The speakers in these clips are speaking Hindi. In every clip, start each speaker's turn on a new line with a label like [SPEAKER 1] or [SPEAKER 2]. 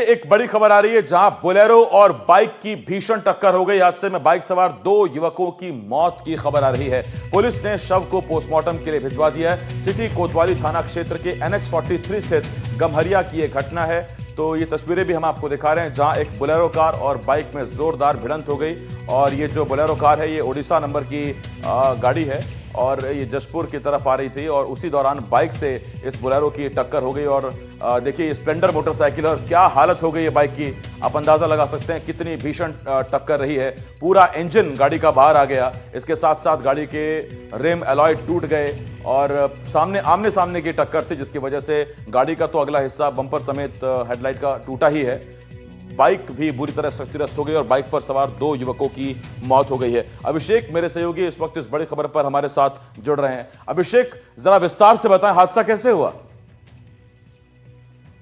[SPEAKER 1] एक बड़ी खबर आ रही है, जहां बोलेरो और बाइक की भीषण टक्कर हो गई। हादसे में बाइक सवार 2 युवकों की मौत की खबर आ रही है। पुलिस ने शव को पोस्टमार्टम के लिए भिजवा दिया है। सिटी कोतवाली थाना क्षेत्र के NH 43 स्थित गम्हरिया की यह घटना है। तो ये तस्वीरें भी हम आपको दिखा रहे हैं, जहां एक बोलेरो कार और बाइक में जोरदार भिड़ंत हो गई। और ये जो बोलेरो कार है, ये ओडिशा नंबर की गाड़ी है और ये जशपुर की तरफ आ रही थी और उसी दौरान बाइक से इस बोलेरो की टक्कर हो गई। और देखिए, स्प्लेंडर मोटरसाइकिल और क्या हालत हो गई है बाइक की, आप अंदाजा लगा सकते हैं कितनी भीषण टक्कर रही है। पूरा इंजन गाड़ी का बाहर आ गया, इसके साथ साथ गाड़ी के रिम एलॉय टूट गए और आमने सामने की टक्कर थी, जिसकी वजह से गाड़ी का तो अगला हिस्सा बम्पर समेत हेडलाइट का टूटा ही है। बाइक भी बुरी तरह क्षतिग्रस्त हो गई और बाइक पर सवार 2 युवकों की मौत हो गई है। अभिषेक, मेरे सहयोगी, इस वक्त इस बड़ी खबर पर हमारे साथ जुड़ रहे हैं। अभिषेक, जरा विस्तार से बताएं, हादसा कैसे हुआ?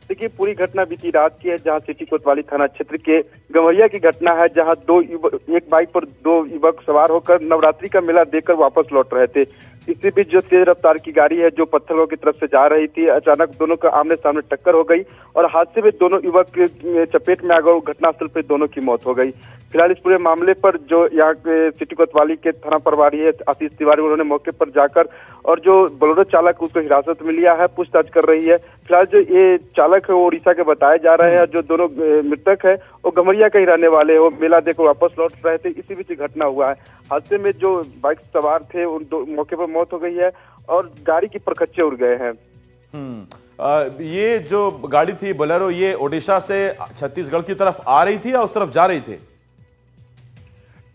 [SPEAKER 2] देखिए, पूरी घटना बीती रात की है, जहां सिटी कोतवाली थाना क्षेत्र के गम्हरिया की घटना है, जहां एक बाइक पर 2 युवक सवार होकर नवरात्रि का मेला देखकर वापस लौट रहे थे। इसी बीच जो तेज रफ्तार की गाड़ी है, जो पत्थरगांव की तरफ से जा रही थी, अचानक दोनों का आमने सामने टक्कर हो गई और हादसे में दोनों युवक चपेट में आ गए। घटनास्थल पर दोनों की मौत हो गई। फिलहाल इस पूरे मामले पर जो यहाँ के सिटी कोतवाली के थाना प्रभारी है आशीष तिवारी, उन्होंने मौके पर जाकर और जो बोलेरो चालक उसको हिरासत में लिया है, पूछताछ कर रही है। फिलहाल जो ये चालक है वो उड़ीसा के बताए जा रहे हैं। जो दोनों मृतक है वो गम्हरिया के ही रहने वाले हैं, वो मेला देखकर वापस लौट रहे थे। इसी बीच घटना हुआ है। हादसे में जो बाइक सवार थे उन मौके पर मौत हो गई है और गाड़ी की परखच्चे उड़ गए हैं।
[SPEAKER 1] ये जो गाड़ी थी बोलेरो, ये ओडिशा से छत्तीसगढ़ की तरफ आ रही थी या उस तरफ जा रही थी?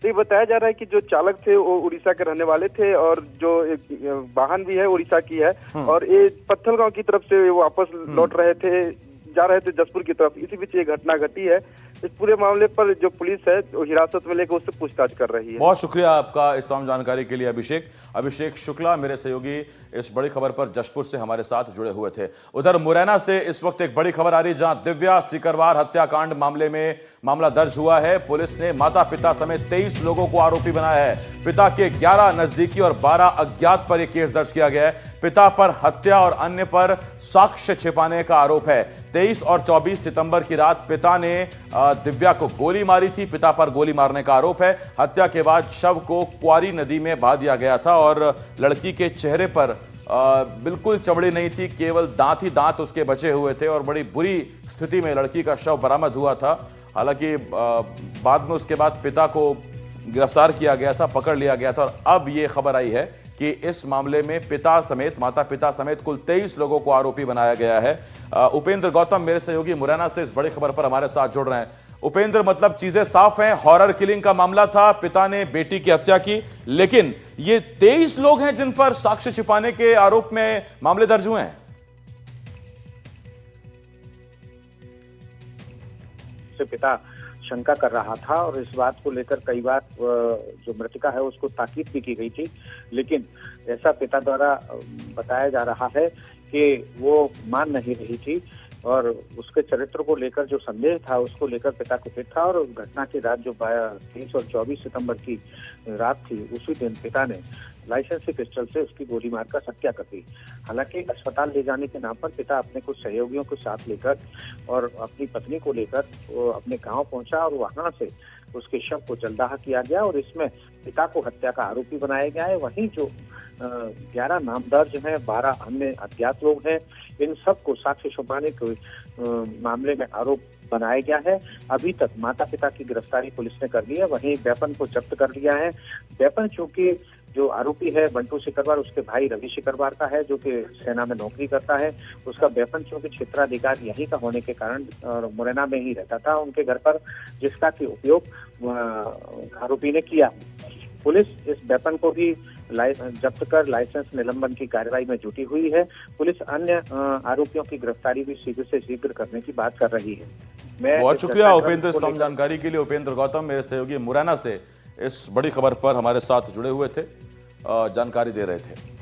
[SPEAKER 2] तो ये बताया जा रहा है कि जो चालक थे वो उड़ीसा के रहने वाले थे और जो एक वाहन भी है उड़ीसा की है और ये पत्थलगांव की तरफ से वापस लौट रहे थे, जा रहे थे जशपुर की तरफ। इसी बीच ये घटना घटी है। इस पूरे मामले पर जो पुलिस है वो हिरासत में लेकर उससे पूछताछ कर रही है।
[SPEAKER 1] बहुत शुक्रिया आपका इस तमाम जानकारी के लिए अभिषेक शुक्ला, मेरे सहयोगी, इस बड़ी खबर पर जशपुर से हमारे साथ जुड़े हुए थे। उधर मुरैना से इस वक्त एक बड़ी खबर आ रही है, जहां दिव्या सीकरवार हत्याकांड मामले में मामला दर्ज हुआ है। पुलिस ने माता पिता समेत 23 लोगों को आरोपी बनाया है। पिता के 11 नजदीकी और 12 अज्ञात पर यह केस दर्ज किया गया है। पिता पर हत्या और अन्य पर साक्ष्य छिपाने का आरोप है। 23 और 24 सितंबर की रात पिता ने दिव्या को गोली मारी थी। पिता पर गोली मारने का आरोप है। हत्या के बाद शव को क्वारी नदी में बहा दिया गया था और लड़की के चेहरे पर बिल्कुल चमड़ी नहीं थी, केवल दांत ही दांत उसके बचे हुए थे और बड़ी बुरी स्थिति में लड़की का शव बरामद हुआ था। हालांकि बाद में उसके बाद पिता को गिरफ्तार किया गया था, पकड़ लिया गया था और अब यह खबर आई है कि इस मामले में माता पिता समेत कुल 23 लोगों को आरोपी बनाया गया है। उपेंद्र गौतम, मेरे सहयोगी, मुरैना से इस बड़ी खबर पर हमारे साथ जुड़ रहे हैं। उपेंद्र, मतलब चीजें साफ हैं, हॉरर किलिंग का मामला था, पिता ने बेटी की हत्या की, लेकिन ये 23 लोग हैं जिन पर साक्ष्य छिपाने के आरोप में मामले दर्ज हुए हैं।
[SPEAKER 3] पिता शंका कर रहा था और इस बात को लेकर कई बार जो मृतका है उसको ताकीद भी की गई थी, लेकिन ऐसा पिता द्वारा बताया जा रहा है कि वो मान नहीं रही थी और उसके चरित्र को लेकर जो संदेह था उसको लेकर पिता को फिर था। और घटना की रात जो 23 और 24 सितंबर की रात थी, उसी दिन पिता ने लाइसेंसी पिस्टल से उसकी गोली मारकर हत्या कर दी। हालांकि अस्पताल ले जाने के नाम पर पिता अपने कुछ सहयोगियों को साथ लेकर और अपनी पत्नी को लेकर अपने गांव पहुंचा और वहां से उसके शव को जलदाह किया गया और इसमें पिता को हत्या का आरोपी बनाया गया है। वहीं जो 11 नामदर्ज हैं, 12 अन्य अज्ञात लोग हैं, इन सबको साक्ष्य छुपाने के मामले में आरोप बनाया गया है। अभी तक माता पिता की गिरफ्तारी पुलिस ने कर ली है। वहीं वेपन को जब्त कर लिया है। वेपन चूंकि जो आरोपी है बंटू सीकरवार, उसके भाई रवि सीकरवार का है, जो कि सेना में नौकरी करता है। उसका वेपन चूंकि क्षेत्राधिकार यहीं का होने के कारण मुरैना में ही रहता था उनके घर पर, जिसका की उपयोग आरोपी ने किया। पुलिस इस वेपन को भी जब्त कर लाइसेंस निलंबन की कार्रवाई में जुटी हुई है। पुलिस अन्य आरोपियों की गिरफ्तारी भी शीघ्र से शीघ्र करने की बात कर रही है।
[SPEAKER 1] बहुत शुक्रिया उपेंद्र, सम जानकारी के लिए। उपेंद्र गौतम, मेरे सहयोगी, मुरैना से इस बड़ी खबर पर हमारे साथ जुड़े हुए थे, जानकारी दे रहे थे।